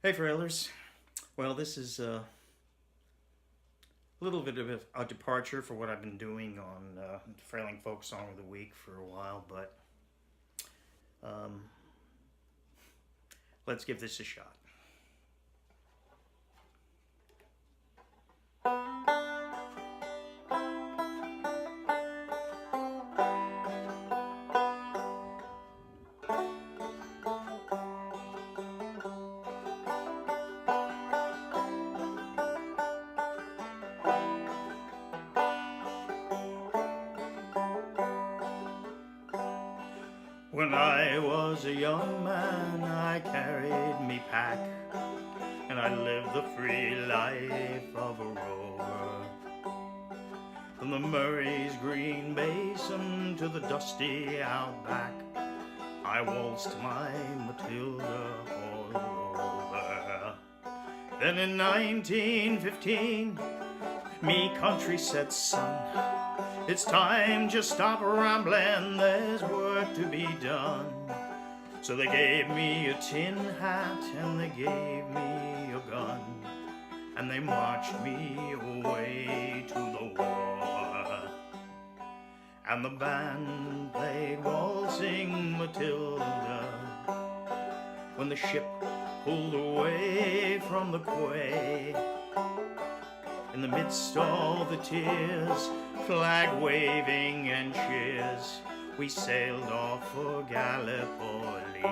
Hey, Frailers. Well, this is a little bit of a departure for what I've been doing on Frailing Folk Song of the Week for a while, but um, let's give this a shot. When I was a young man, I carried me pack, and I lived the free life of a rover. From the Murray's green basin to the dusty outback, I waltzed my Matilda all over. Then in 1915, me country said, son, it's time, just stop rambling, there's work to be done. So they gave me a tin hat and they gave me a gun, and they marched me away to the war. And the band played Waltzing Matilda when the ship pulled away from the quay. In the midst of the tears, flag waving and cheers, we sailed off for Gallipoli.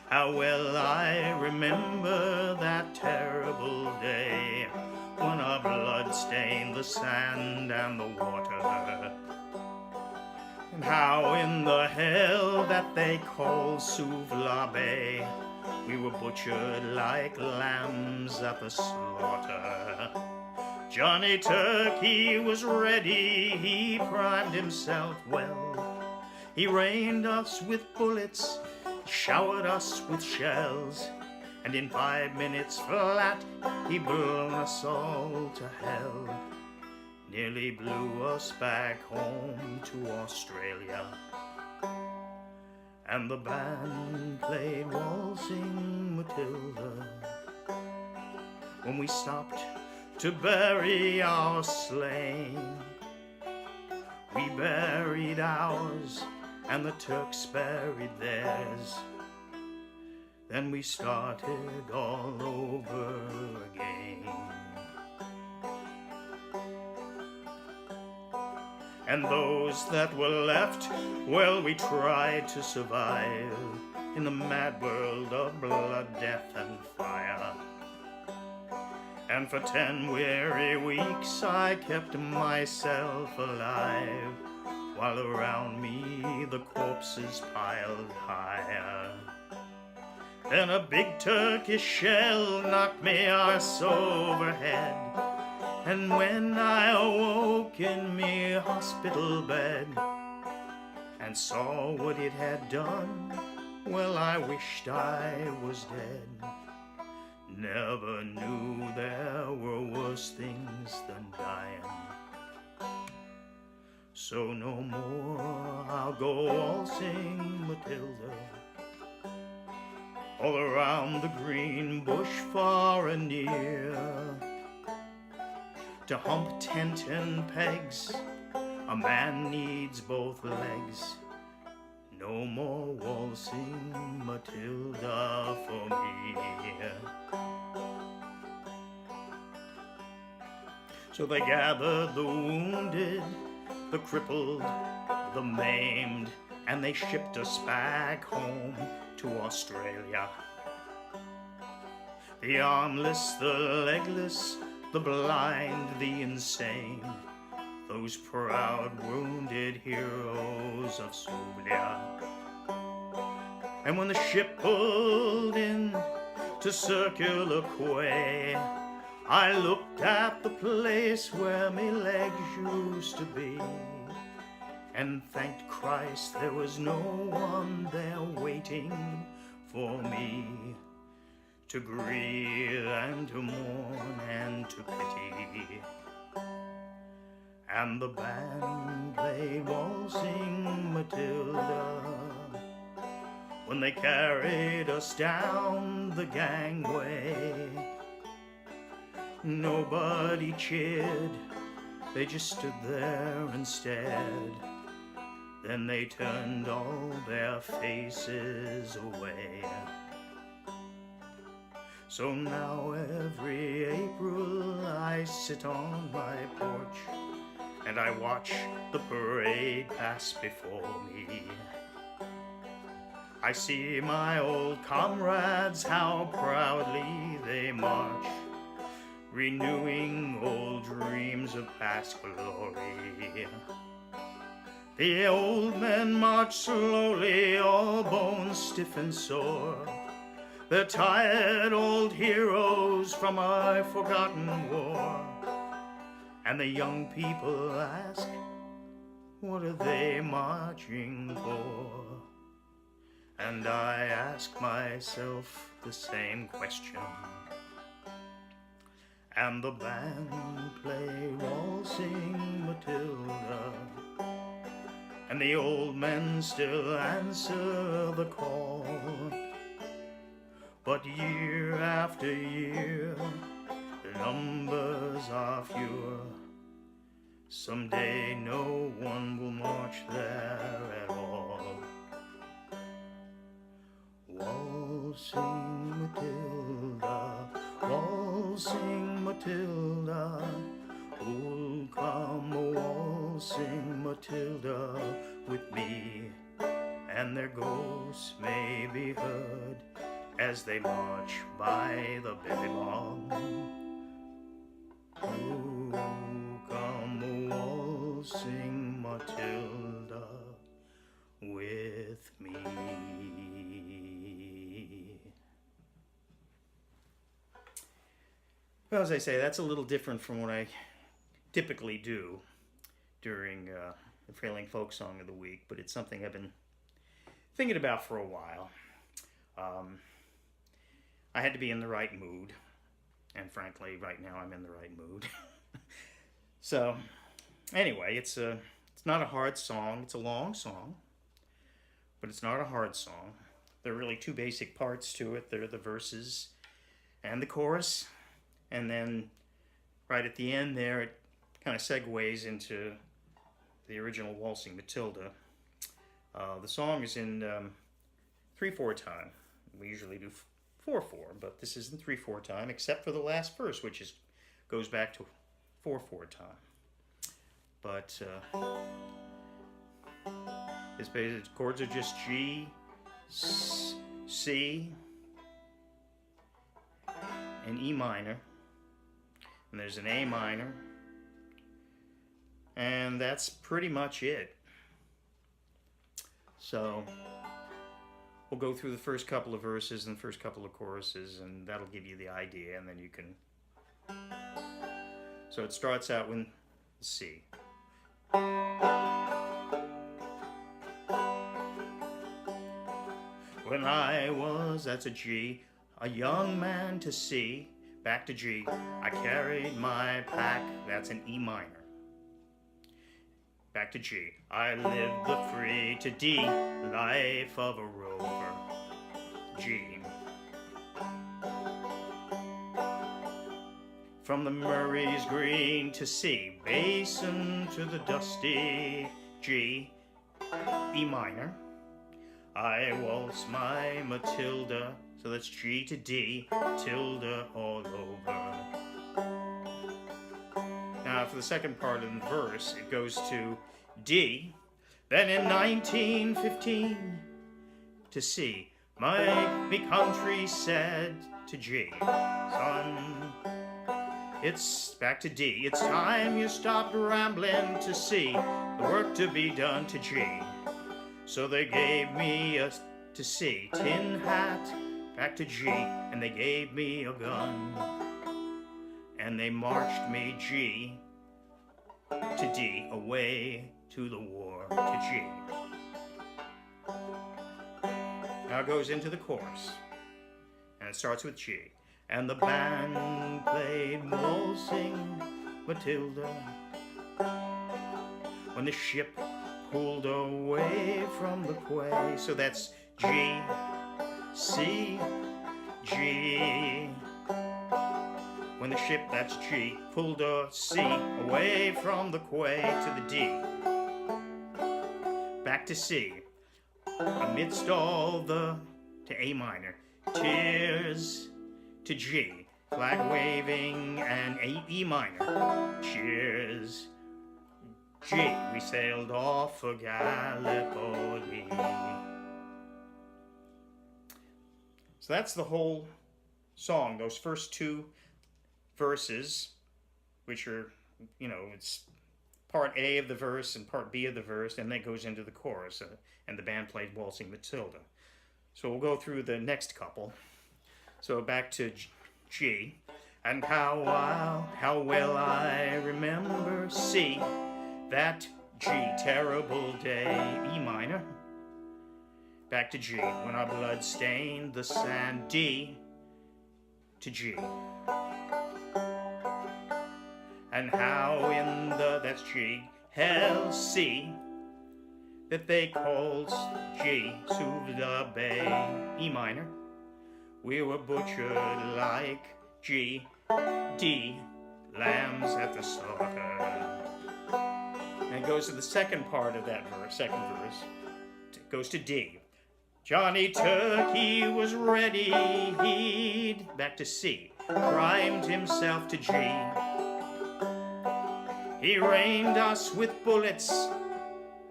How well I remember that terrible day when our blood stained the sand and the water, and how in the hell that they call Suvla Bay we were butchered like lambs at the slaughter. Johnny Turkey was ready, he primed himself well. He rained us with bullets, showered us with shells, and in 5 minutes flat he blown us all to hell. Nearly blew us back home to Australia. And the band played Waltzing Matilda when we stopped to bury our slain. We buried ours and the Turks buried theirs. Then we started all over again. And those that were left, well, we tried to survive in the mad world of blood, death, and fire. And for 10 weary weeks I kept myself alive, while around me the corpses piled higher. Then a big Turkish shell knocked me arse overhead, and when I awoke in me hospital bed and saw what it had done, well, I wished I was dead. Never knew there were worse things than dying. So no more I'll go waltzing Matilda all around the green bush far and near. To hump tent and pegs, a man needs both legs. No more waltzing Matilda for me. So they gathered the wounded, the crippled, the maimed, and they shipped us back home to Australia. The armless, the legless, the blind, the insane, those proud wounded heroes of Sublia. And when the ship pulled in to Circular Quay, I looked at the place where me legs used to be, and thanked Christ there was no one there waiting for me to grieve and to mourn and to pity. And the band played Waltzing Matilda when they carried us down the gangway. Nobody cheered, they just stood there instead. Then they turned all their faces away. So now every April I sit on my porch and I watch the parade pass before me. I see my old comrades, how proudly they march, renewing old dreams of past glory. The old men march slowly, all bones stiff and sore. They're tired old heroes from a forgotten war. And the young people ask, what are they marching for? And I ask myself the same question. And the band play Waltzing Matilda, and the old men still answer the call. But year after year, the numbers are fewer. Someday no one will march there at all. Waltzing Matilda, waltzing Matilda, oh, come waltzing Matilda with me, and their ghosts may be heard as they march by the billabong. Oh, come waltzing Matilda with me. Well, as I say, that's a little different from what I typically do during the Frailing Folk Song of the Week, but it's something I've been thinking about for a while. I had to be in the right mood, and frankly, right now I'm in the right mood. So, anyway, it's not a hard song. It's a long song, but it's not a hard song. There are really two basic parts to it. There are the verses and the chorus, and then right at the end there, it kind of segues into the original Waltzing Matilda. The song is in 3/4 time. We usually do 4/4, but this is in 3/4 time, except for the last verse, which goes back to 4/4 time. But its basic chords are just G, C, and E minor, and there's an A minor, and that's pretty much it. So we'll go through the first couple of verses and the first couple of choruses, and that'll give you the idea, and then you can... So it starts out with C. When I was, that's a G, a young man to see, back to G, I carried my pack, that's an E minor. Back to G, I lived the free to D, life of a rover, G. From the Murray's green to C, basin to the dusty G, E minor. I waltz my Matilda, so that's G to D, tilde all over. Now for the second part of the verse, it goes to D, then in 1915 to C. My country said to G, son, it's back to D. It's time you stopped rambling to C, the work to be done to G. So they gave me a to C, tin hat, back to G, and they gave me a gun. And they marched me G to D, away to the war to G. Now it goes into the chorus, and it starts with G. And the band played Waltzing Matilda when the ship pulled away from the quay. So that's G, C, G. When the ship, that's G, pulled a C away from the quay to the D. Back to C. Amidst all the, to A minor, tears, to G, flag waving and E minor, cheers. G, we sailed off for Gallipoli. So that's the whole song, those first two verses, which are, you know, it's part A of the verse and part B of the verse, and then it goes into the chorus, and the band played Waltzing Matilda. So we'll go through the next couple. So back to G. And how well I remember C, that G, terrible day, E minor. Back to G, when our blood stained the sand, D, to G. And how in the, that's G, hell C, that they called G, Sous the Bay, E minor. We were butchered like G, D, lambs at the slaughter. And it goes to the second part of that verse, second verse. It goes to D. Johnny Turkey was ready, he'd, back to C, primed himself to G. He rained us with bullets,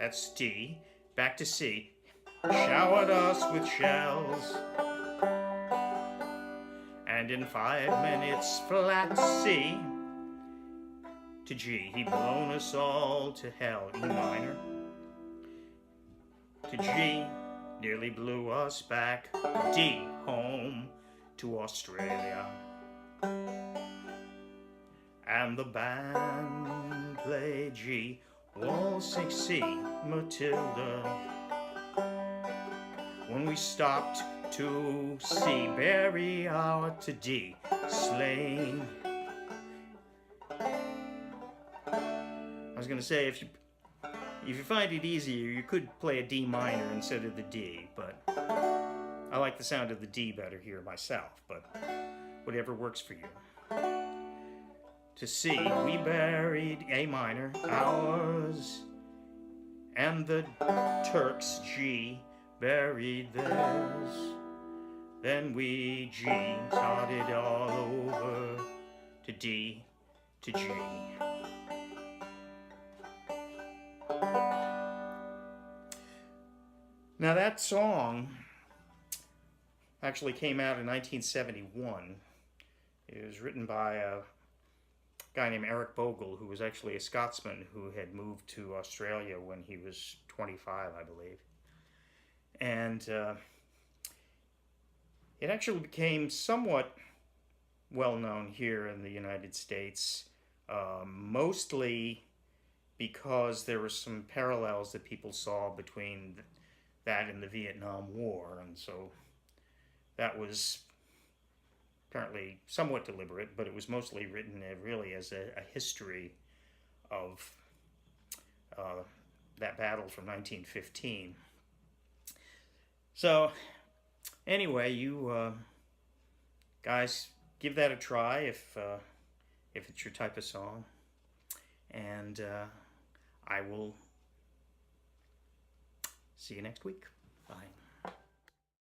that's D, back to C, showered us with shells. And in 5 minutes, flat C, to G, he'd blown us all to hell, E minor. To G, nearly blew us back, D, home to Australia. And the band played G, Waltzing C, Matilda. When we stopped to C, bury our to D, slain. I was gonna say, if you find it easier, you could play a D minor instead of the D, but I like the sound of the D better here myself, but whatever works for you. To C, we buried A minor, ours, and the Turks, G, buried theirs. Then we, G, started all over to D, to G. Now that song actually came out in 1971. It was written by a guy named Eric Bogle, who was actually a Scotsman who had moved to Australia when he was 25, I believe. And it actually became somewhat well known here in the United States, mostly because there were some parallels that people saw between that and the Vietnam War, and so that was apparently somewhat deliberate, but it was mostly written really as a history of that battle from 1915. So anyway, you guys give that a try if it's your type of song, and I will see you next week. Bye.